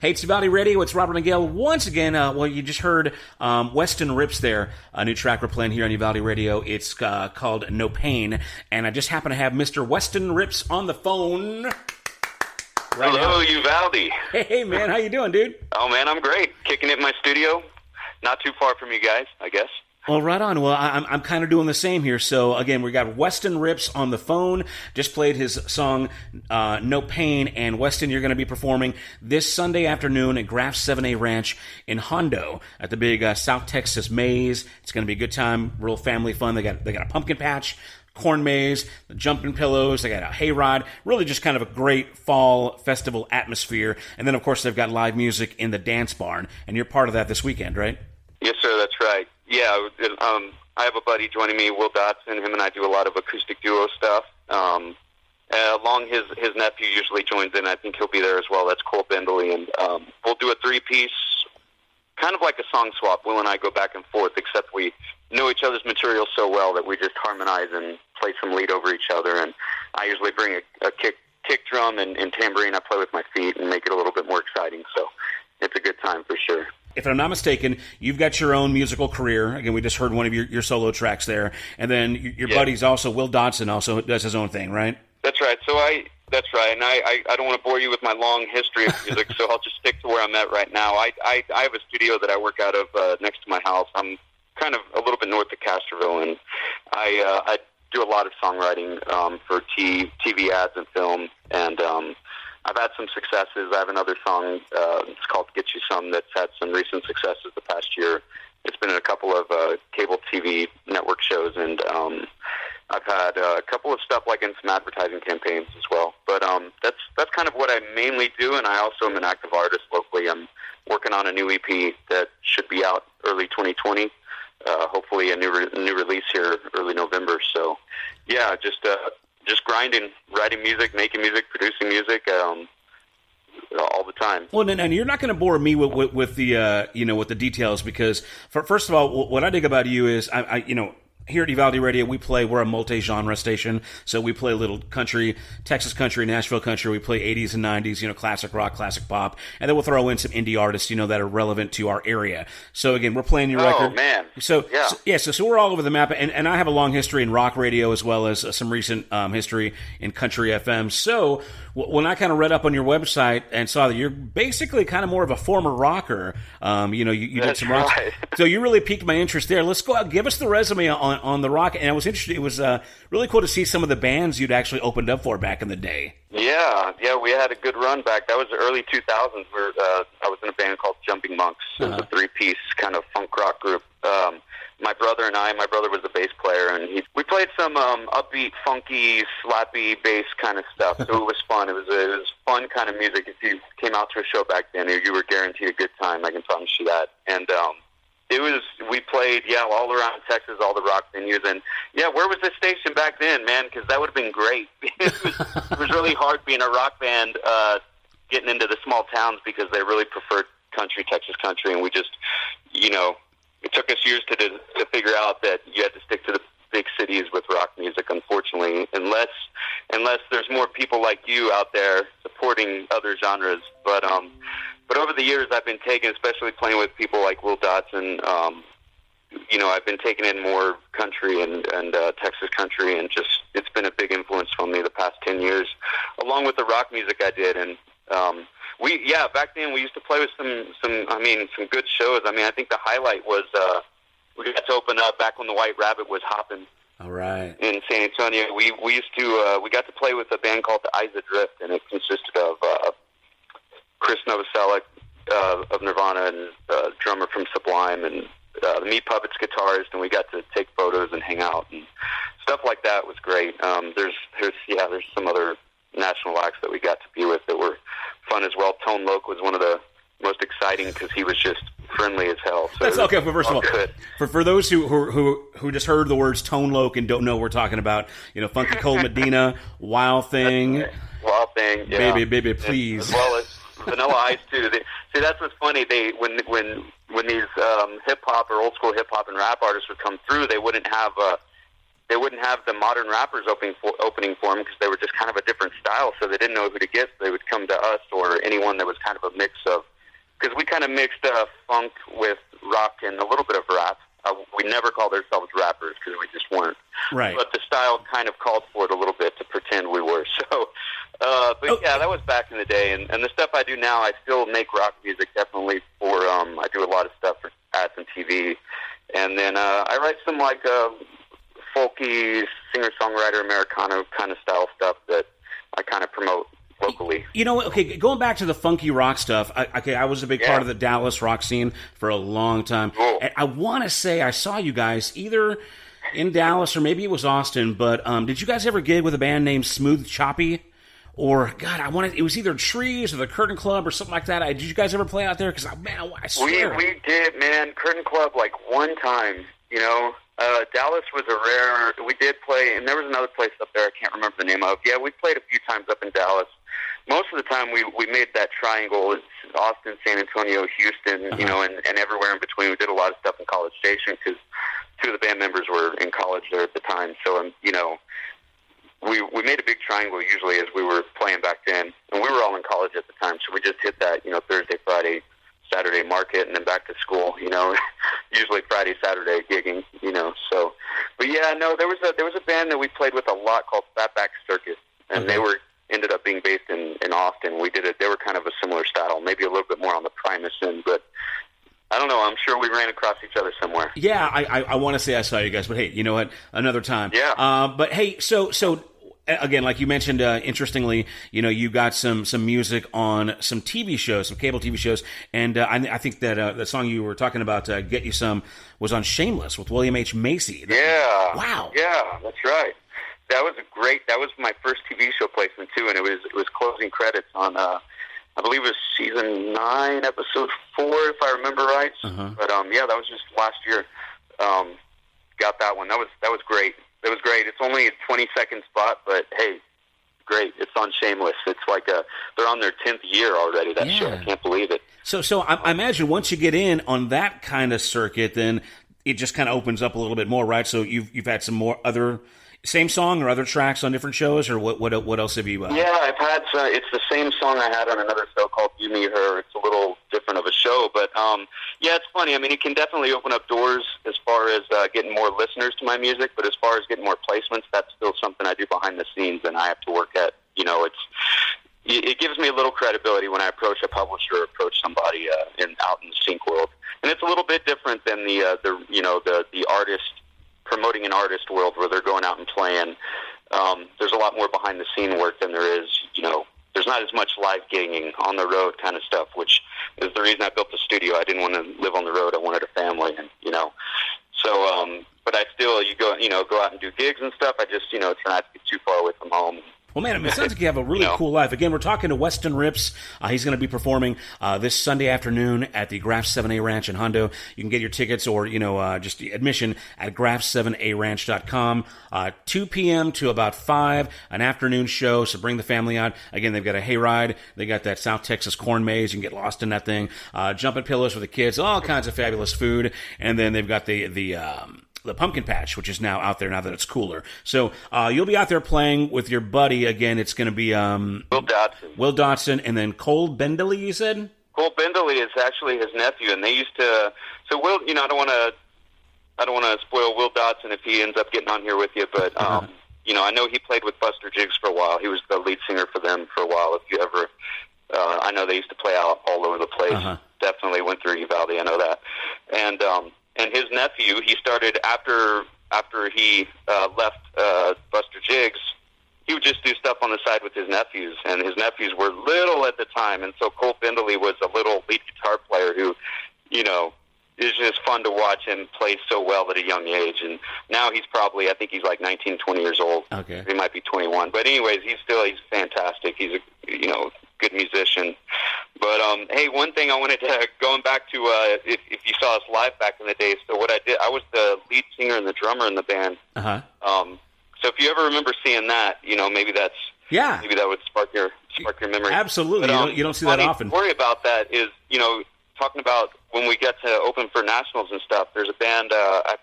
Hey, it's Valley Radio. It's Robert Miguel once again. You just heard Weston Ripps there, a new track we're playing here on Uvalde Radio. It's called No Pain, and I just happen to have Mr. Weston Ripps on the phone. Hello, Uvalde. Hey, man. How you doing, dude? Oh, man, I'm great. Kicking it in my studio. Not too far from you guys, I guess. Well, right on. Well, I'm kind of doing the same here. So, again, we got Weston Ripps on the phone. Just played his song, No Pain. And, Weston, you're going to be performing this Sunday afternoon at Graff's 7A Ranch in Hondo at the big South Texas Maze. It's going to be a good time, real family fun. They got a pumpkin patch, corn maze, the jumping pillows. They got a hayride. Really just kind of a great fall festival atmosphere. And then, of course, they've got live music in the dance barn. And you're part of that this weekend, right? Yes, sir. That's right. Yeah, I have a buddy joining me, Will Dotson. Him and I do a lot of acoustic duo stuff. Along his nephew usually joins in. I think he'll be there as well. That's Cole Bendley. And we'll do a three-piece, kind of like a song swap. Will and I go back and forth, except we know each other's material so well that we just harmonize and play some lead over each other. And I usually bring a kick drum and tambourine. I play with my feet and make it a little bit more exciting. So it's a good time for sure. If I'm not mistaken, you've got your own musical career. Again, we just heard one of your solo tracks there. And then your buddy's also, Will Dotson also does his own thing, right? That's right. That's right. And I don't want to bore you with my long history of music, so I'll just stick to where I'm at right now. I have a studio that I work out of next to my house. I'm kind of a little bit north of Castroville, and I do a lot of songwriting for TV ads and film, and I've had some successes. I have another song, it's called Get You Some, that's had some recent successes the past year. It's been in a couple of cable TV network shows, and I've had a couple of stuff like in some advertising campaigns as well. But that's kind of what I mainly do, and I also am an active artist locally. I'm working on a new EP that should be out early 2020, hopefully a new release here early November. So, yeah, just grinding, writing music, making music, producing music, all the time. Well, and you're not going to bore me with the with the details, because first of all, what I dig about you is I here at Uvalde Radio, we're a multi-genre station, so we play a little country, Texas country, Nashville country, we play 80s and 90s, classic rock, classic pop, and then we'll throw in some indie artists, that are relevant to our area. So again, we're playing your record. Oh, man. So we're all over the map, and I have a long history in rock radio as well as some recent history in country FM. So when I kind of read up on your website and saw that you're basically kind of more of a former rocker, you did some rock. Right. So you really piqued my interest there. Let's go out, give us the resume on the rock. And I was interested. It was really cool to see some of the bands you'd actually opened up for back in the day. Yeah, we had a good run back. That was the early 2000s where I was in a band called Jumping Monks. It was a three-piece kind of funk rock group. My brother was the bass player, and we played some upbeat, funky, slappy bass kind of stuff. So it was fun. It was fun kind of music. If you came out to a show back then, you were guaranteed a good time. I can promise you that. And we played, all around Texas, all the rock venues. And, where was this station back then, man? Because that would have been great. It was really hard being a rock band getting into the small towns because they really preferred country, Texas country. And we just, it took us years to figure out that you had to stick to the big cities with rock music, unfortunately, unless there's more people like you out there supporting other genres. But over the years, I've been taking, especially playing with people like Will Dotson, I've been taking in more country and Texas country, and just it's been a big influence on me the past 10 years, along with the rock music I did. And back then we used to play with some good shows. I think the highlight was we got to open up back when the White Rabbit was hopping. All right. In San Antonio, we used to we got to play with a band called the Eyes Adrift, and it consisted of Chris Novoselic of Nirvana and drummer from Sublime, and the Meat Puppets guitarist, and we got to take photos and hang out and stuff like that. Was great. There's some other national acts that we got to be with that were fun as well. Tone Loc was one of the most exciting because he was just friendly as hell. So that's okay. But first of all, for those who just heard the words Tone Loc and don't know what we're talking about, Funky Cold Medina, Wild Thing, Wild Thing, yeah. Baby, please, as well as Vanilla Ice too. See, that's what's funny. When these hip hop or old school hip hop and rap artists would come through, they wouldn't have they wouldn't have the modern rappers opening for them because they were just kind of a different style, so they didn't know who to get. So they would come to us or anyone that was kind of a mix of, because we kind of mixed funk with rock and a little bit of rap. We never called ourselves rappers because we just weren't. Right. But the style kind of called for it a little bit to pretend we were. So, yeah, that was back in the day. And the stuff I do now, I still make rock music definitely for, I do a lot of stuff for ads and TV. And then I write some like folky, singer-songwriter, Americano kind of style stuff that I kind of promote locally. You know, okay, going back to the funky rock stuff, I was a big part of the Dallas rock scene for a long time. Cool. And I want to say I saw you guys either in Dallas or maybe it was Austin, but did you guys ever gig with a band named Smooth Choppy? Or, God, it was either Trees or the Curtain Club or something like that. Did you guys ever play out there? Because, man, I swear. We did, man. Curtain Club, like, one time, you know. Dallas was a rare, we did play, and there was another place up there I can't remember the name of. Yeah, we played a few times up in Dallas. Most of the time we made that triangle. It's Austin, San Antonio, Houston, you know, and everywhere in between. We did a lot of stuff in College Station because two of the band members were in college there at the time. So, you know, we made a big triangle usually as we were playing back then. And we were all in college at the time, so we just hit that, you know, Thursday, Friday, Saturday market, and then back to school, you know, usually Friday, Saturday gigging, you know. So, but yeah, no, there was a band that we played with a lot called Fatback Circus, and they ended up being based in Austin. They were kind of a similar style, maybe a little bit more on the Primus end, but I don't know. I'm sure we ran across each other somewhere. Yeah, I want to say I saw you guys, but hey, you know what? Another time. Yeah. But hey, so again, like you mentioned, interestingly, you know, you got some music on some TV shows, some cable TV shows, and I think that the song you were talking about, "Get You Some," was on Shameless with William H. Macy. Yeah. Wow. Yeah, that's right. That was my first TV show placement too, and it was closing credits on I believe it was season 9, episode 4, if I remember right. But yeah, that was just last year. Got that one. That was great. It was great. It's only a 20-second spot, but hey, great. It's on Shameless. It's like they're on their 10th year already. That show. I can't believe it. So I imagine once you get in on that kind of circuit, then it just kind of opens up a little bit more, right? So you've had some more other. Same song or other tracks on different shows, or what else have you? Yeah, I've had. It's the same song I had on another show called "You, Me, Her." It's a little different of a show, but yeah, it's funny. I mean, it can definitely open up doors as far as getting more listeners to my music. But as far as getting more placements, that's still something I do behind the scenes, and I have to work at. You know, it gives me a little credibility when I approach a publisher or approach somebody out in the sync world, and it's a little bit different than the artist. Promoting an artist world where they're going out and playing. There's a lot more behind the scene work than there is, you know, there's not as much live gigging on the road kind of stuff, which is the reason I built the studio. I didn't want to live on the road. I wanted a family, and, you know, so, but I still, go out and do gigs and stuff. I just, you know, try not to get too far away from home. Well, man, it sounds like you have a really cool life. Again, we're talking to Weston Ripps. He's going to be performing this Sunday afternoon at the Graff 7A Ranch in Hondo. You can get your tickets or, just admission at graff7aranch.com. 2 p.m. to about 5, an afternoon show, so bring the family out. Again, they've got a hayride. They got that South Texas corn maze. You can get lost in that thing. Jumping pillows for the kids, all kinds of fabulous food. And then they've got the pumpkin patch, which is now out there now that it's cooler. So you'll be out there playing with your buddy. Again, it's going to be Will Dotson, and then Cole Bendeley, you said? Cole Bendeley is actually his nephew, and they used to. So Will, I don't want to spoil Will Dotson if he ends up getting on here with you, but I know he played with Buster Jiggs for a while. He was the lead singer for them for a while. If you ever, I know they used to play out all over the place. Definitely went through Uvalde. I know that, and his nephew, he started after he left Buster Jiggs, he would just do stuff on the side with his nephews, and his nephews were little at the time, and so Cole Bendeley was a little lead guitar player who, it's just fun to watch him play so well at a young age, and now he's probably, I think he's like 19, 20 years old. Okay. He might be 21, but anyways, he's fantastic. He's a, good musician. But, hey, one thing I wanted to, going back to, if you saw us live back in the day, so what I did, I was the lead singer and the drummer in the band. So if you ever remember seeing that, maybe that would spark your memory. Absolutely. But, you don't see that often. The story about that is, talking about when we get to open for nationals and stuff, there's a band, I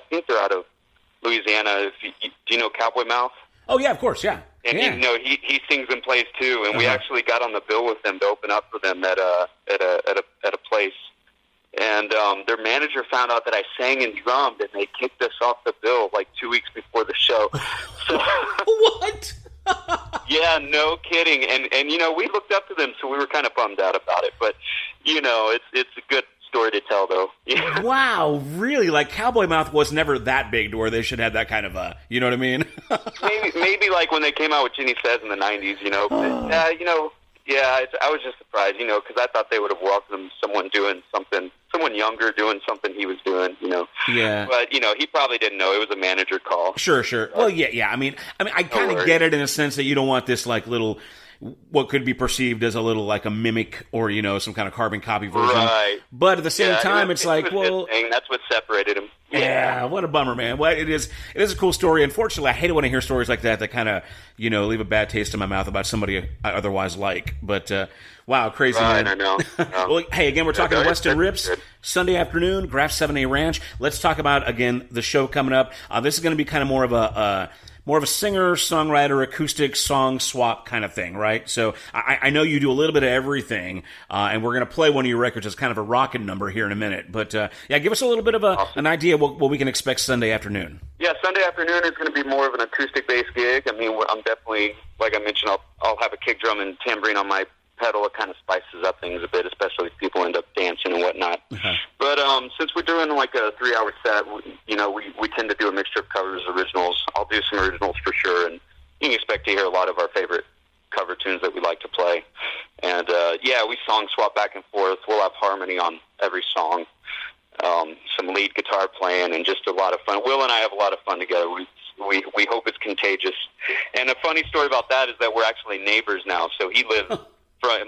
think they're out of Louisiana. Do you know Cowboy Mouth? Oh yeah, of course, yeah. And yeah. he sings and plays too, and we actually got on the bill with them to open up for them at a place. And their manager found out that I sang and drummed, and they kicked us off the bill like 2 weeks before the show. So, what? Yeah, no kidding. And we looked up to them, so we were kind of bummed out about it. But it's a good story to tell, though. Wow, really? Like Cowboy Mouth was never that big to where they should have that kind of you know what I mean? maybe like when they came out with Ginny Says in the 90s, I was just surprised, because I thought they would have welcomed someone younger doing something he was doing, Yeah. But, he probably didn't know. It was a manager call. Sure. Well, yeah. I mean, I kind of get it in a sense that you don't want this, like, little, what could be perceived as a little, like, a mimic or, some kind of carbon copy version. Right. But at the same time, it's like, well... That's what separated him. Yeah, what a bummer, man. Well, it is a cool story. Unfortunately, I hate it when I hear stories like that kind of, leave a bad taste in my mouth about somebody I otherwise like. But, wow, crazy, right, man. I know. Well, hey, again, we're talking Weston Ripps, Sunday afternoon, Graff 7A Ranch. Let's talk about, again, the show coming up. This is going to be kind of more of a singer-songwriter acoustic song swap kind of thing, right? So I know you do a little bit of everything, and we're going to play one of your records as kind of a rockin' number here in a minute. But, give us a little bit of an idea what we can expect Sunday afternoon. Yeah, Sunday afternoon is going to be more of an acoustic-based gig. I mean, I'm definitely, like I mentioned, I'll have a kick drum and tambourine on my pedal. It kind of spices up things a bit, especially if people end up dancing and whatnot. Uh-huh. But since we're doing like a 3-hour set, we tend to do a mixture of covers, originals. I'll do some originals for sure, and you can expect to hear a lot of our favorite cover tunes that we like to play. And we song swap back and forth. We'll have harmony on every song, some lead guitar playing, and just a lot of fun. Will and I have a lot of fun together. We hope it's contagious. And a funny story about that is that we're actually neighbors now. So he lives.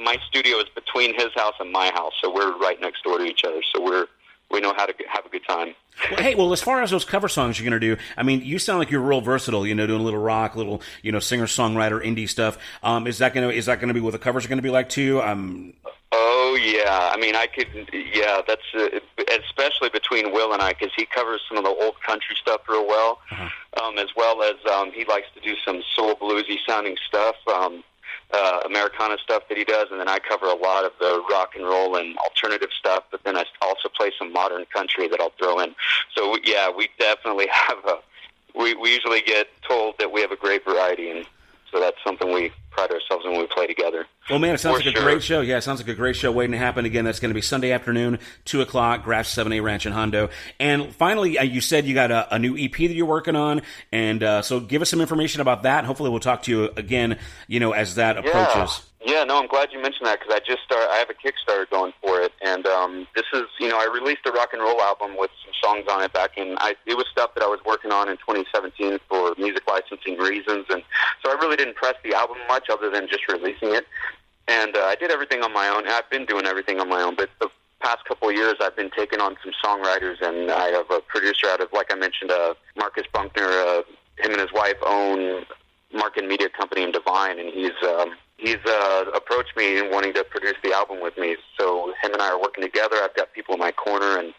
My studio is between his house and my house, so we're right next door to each other. So we know how to have a good time. Well, hey, as far as those cover songs you're going to do, I mean, you sound like you're real versatile. Doing a little rock, little singer songwriter indie stuff. Is that going to be what the covers are going to be like too? Oh yeah, I mean, that's especially between Will and I, because he covers some of the old country stuff real well, as well as he likes to do some soul bluesy sounding stuff. Americana stuff that he does, and then I cover a lot of the rock and roll and alternative stuff, but then I also play some modern country that I'll throw in. So, yeah, we definitely have we usually get told that we have a great variety, and so that's something we pride ourselves in when we play together. Well, man, it sounds like a great show. Yeah, it sounds like a great show waiting to happen. Again, that's going to be Sunday afternoon, 2 o'clock, Graff 7A Ranch in Hondo. And finally, you said you got a new EP that you're working on, and so give us some information about that. Hopefully we'll talk to you again, as that approaches. Yeah, no, I'm glad you mentioned that, because I have a Kickstarter going for it, and this is, I released a rock and roll album with some songs on it back in, it was stuff that I was working on in 2017 for music licensing reasons, and so I really didn't press the album much other than just releasing it, and I did everything on my own. I've been doing everything on my own, but the past couple of years I've been taking on some songwriters, and I have a producer out of, like I mentioned, Marcus Bunkner. Him and his wife own Market Media Company in Divine, and he's approached me and wanting to produce the album with me. So him and I are working together. I've got people in my corner, and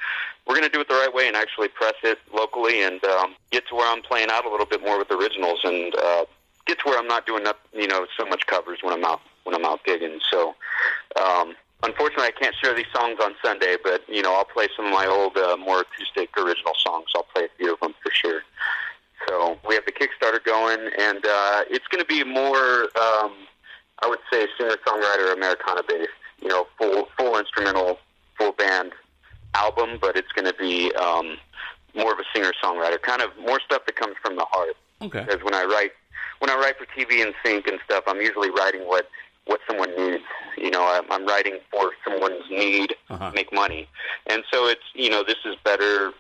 we're going to do it the right way and actually press it locally and get to where I'm playing out a little bit more with originals, and get to where I'm not doing so much covers when I'm out gigging. So unfortunately, I can't share these songs on Sunday, but I'll play some of my old more acoustic original songs. I'll play a few of them for sure. So we have the Kickstarter going, and it's going to be more, I would say, singer-songwriter Americana-based, full instrumental, full band album, but it's going to be more of a singer-songwriter, kind of more stuff that comes from the heart. Okay. Because when I write for TV and sync and stuff, I'm usually writing what someone needs. I'm writing for someone's need to make money, and so it's this is better.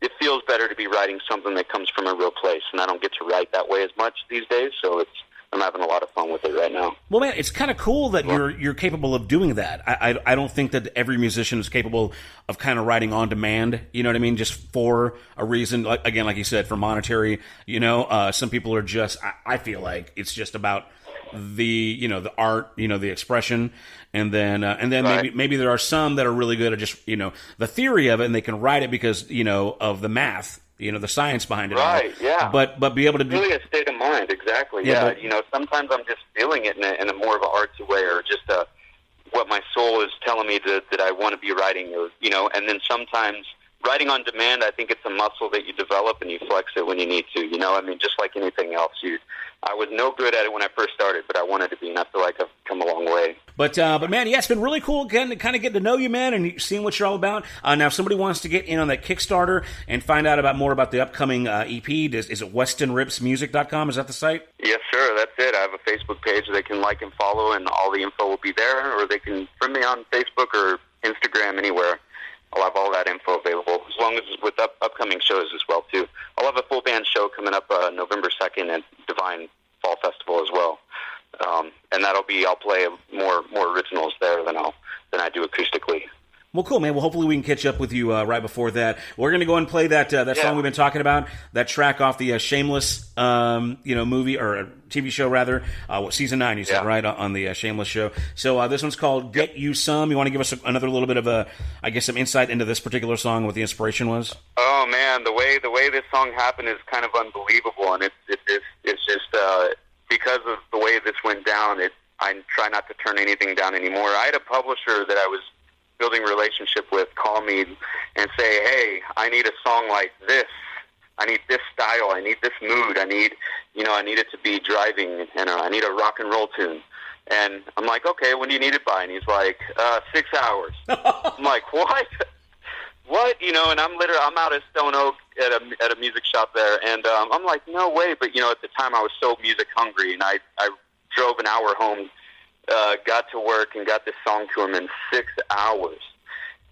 It feels better to be writing something that comes from a real place, and I don't get to write that way as much these days, so I'm having a lot of fun with it right now. Well, man, it's kind of cool that you're capable of doing that. I don't think that every musician is capable of kind of writing on demand, you know what I mean, just for a reason, like you said, for monetary, some people are just, I feel like it's just about the the art, the expression, and then right. maybe there are some that are really good at just the theory of it, and they can write it because of the math, the science behind it. Right. All. Yeah. But be able to do really a state of mind. Exactly. Yeah. Yeah. Sometimes I'm just feeling it in a more of an artsy way, or just what my soul is telling me that I want to be writing, or and then sometimes writing on demand, I think it's a muscle that you develop and you flex it when you need to. Just like anything else. I was no good at it when I first started, but I wanted to be, and I feel like I've come a long way. But man, yeah, it's been really cool again to kind of get to know you, man, and seeing what you're all about. Now, if somebody wants to get in on that Kickstarter and find out more about the upcoming EP, is it WestonRippsMusic.com? Is that the site? Yes, sir. That's it. I have a Facebook page they can like and follow, and all the info will be there, or they can friend me on Facebook or Instagram, anywhere. I'll have all that info available, as long as it's with upcoming shows as well, too. I'll have a full band show coming up November 2nd at Divine Fall Festival as well. And I'll play more originals there than I do acoustically. Well, cool, man. Well, hopefully we can catch up with you right before that. We're going to go and play that song we've been talking about, that track off the Shameless movie, or TV show, rather. Season 9, you said, right, on the Shameless show. So this one's called Get You Some. You want to give us another little bit of some insight into this particular song, what the inspiration was? Oh, man, the way this song happened is kind of unbelievable, and it's just because of the way this went down, I try not to turn anything down anymore. I had a publisher that I was building a relationship with call me and say, hey, I need a song like this. I need this style. I need this mood. I need it to be driving, and I need a rock and roll tune. And I'm like, okay, when do you need it by? And he's like, 6 hours. I'm like, what? What? And I'm out at Stone Oak at a music shop there, and I'm like, no way. But at the time I was so music hungry, and I drove an hour home, got to work, and got this song to him in 6 hours.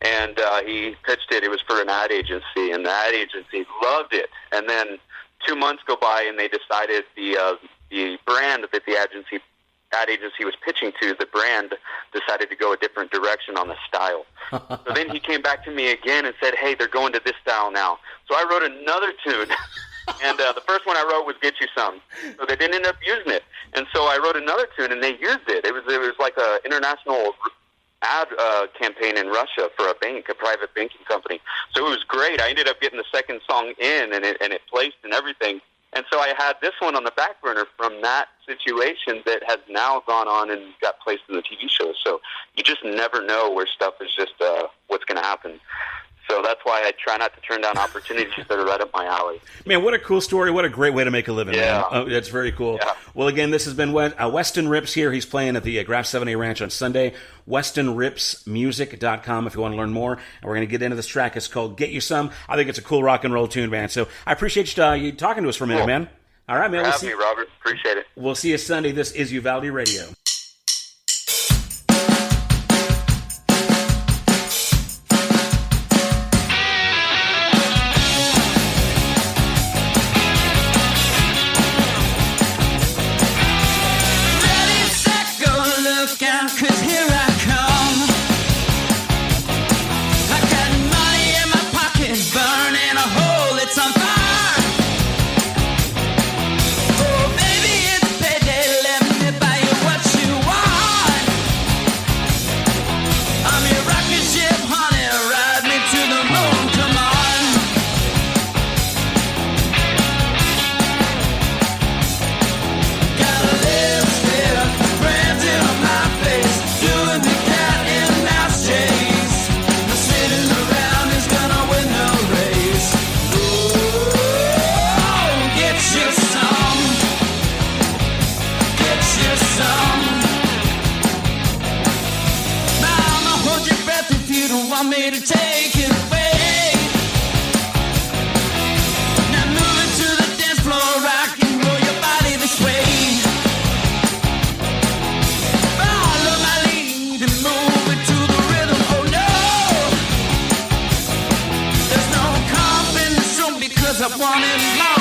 And he pitched it. It was for an ad agency, and the ad agency loved it. And then 2 months go by, and they decided the brand that the ad agency was pitching to, the brand decided to go a different direction on the style. So then he came back to me again and said, hey, they're going to this style now. So I wrote another tune. And the first one I wrote was Get You Some. So they didn't end up using it. And so I wrote another tune, and they used it. It was like an international ad campaign in Russia for a private banking company. So it was great. I ended up getting the second song in, and it placed and everything. And so I had this one on the back burner from that situation that has now gone on and got placed in the TV show. So you just never know where stuff is just what's going to happen. So that's why I try not to turn down opportunities that are right up my alley. Man, what a cool story. What a great way to make a living, man. Oh, that's very cool. Yeah. Well, again, this has been Weston Ripps here. He's playing at the Graff 7A Ranch on Sunday. WestonRippsMusic.com if you want to learn more. And we're going to get into this track. It's called Get You Some. I think it's a cool rock and roll tune, man. So I appreciate you talking to us for a minute, man. All right, man. Have me, Robert. Appreciate it. We'll see you Sunday. This is Uvalde Radio. Want me to take it away. Now move it to the dance floor, rock and roll your body this way. Follow my lead and move it to the rhythm. Oh no, there's no calm in this room because I want it long.